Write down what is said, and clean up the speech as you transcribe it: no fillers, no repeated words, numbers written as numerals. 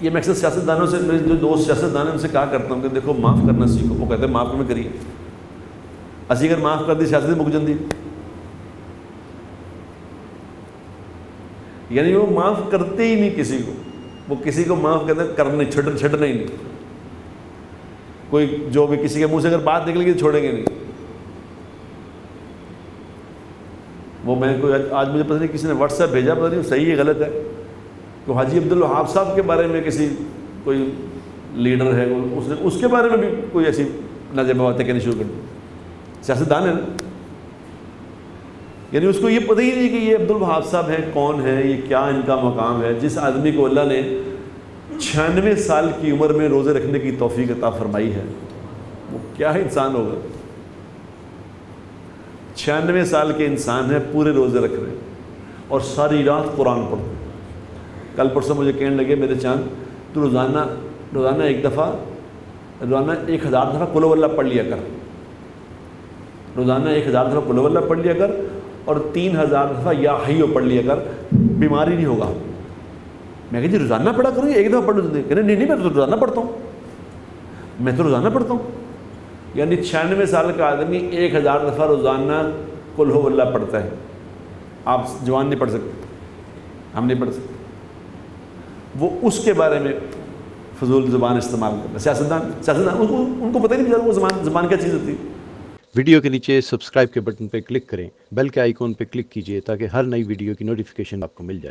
یہ میں اکثر سیاستدانوں سے، میرے جو دوست سیاستدان ہیں ان سے کہا کرتا ہوں کہ دیکھو معاف کرنا سیکھو. وہ کہتے ہیں معاف میں کریے، اسی اگر معاف کر دی سیاست مک جاندی. یعنی وہ معاف کرتے ہی نہیں کسی کو، وہ کسی کو معاف کرتے ہیں کرنے چھٹنا ہی نہیں. کوئی جو بھی کسی کے منہ سے اگر بات نکل گئی تو چھوڑیں گے نہیں. وہ میں کوئی آج مجھے پتہ نہیں کسی نے واٹس ایپ بھیجا، پتہ نہیں صحیح ہے غلط ہے، تو حاجی عبدالوہاب صاحب کے بارے میں کسی کوئی لیڈر ہے اس نے اس کے بارے میں بھی کوئی ایسی ناجائز باتیں کہنی شروع کر دی. سیاستدان ہے نا، یعنی اس کو یہ پتہ ہی نہیں کہ یہ عبدالوہاب صاحب ہیں کون ہیں، یہ کیا ان کا مقام ہے. جس آدمی کو اللہ نے 96 سال کی عمر میں روزے رکھنے کی توفیق عطا فرمائی ہے، وہ کیا ہے انسان ہوگا. 96 سال کے انسان ہیں، پورے روزے رکھ رہے ہیں اور ساری رات قرآن پڑھتے ہیں. کل پرسوں مجھے کہنے لگے میرے چاند تو روزانہ ایک دفعہ، روزانہ 1000 دفعہ قل اللہ پڑھ لیا کر، روزانہ 1000 دفعہ قل اللہ پڑھ لیا کر اور 3000 دفعہ یا حیو پڑھ لیا کر، بیماری نہیں ہوگا. میں کہا جی روزانہ پڑھا کروں ایک دفعہ پڑھ لوں؟ کہنے نہیں میں تو روزانہ پڑھتا ہوں، میں تو روزانہ پڑھتا ہوں. یعنی 96 سال کا آدمی 1000 دفعہ روزانہ قل ہو اللہ پڑھتا ہے. آپ جوان نہیں پڑھ سکتے، ہم نہیں پڑھ سکتے. وہ اس کے بارے میں فضول زبان استعمال کرتا ہے. سیاستدان ان کو پتہ ہی نہیں چلتا وہ زبان کیا چیز ہوتی ہے. ویڈیو کے نیچے سبسکرائب کے بٹن پہ کلک کریں، بیل کے آئیکن پہ کلک کیجئے تاکہ ہر نئی ویڈیو کی نوٹیفیکیشن آپ کو مل جائے.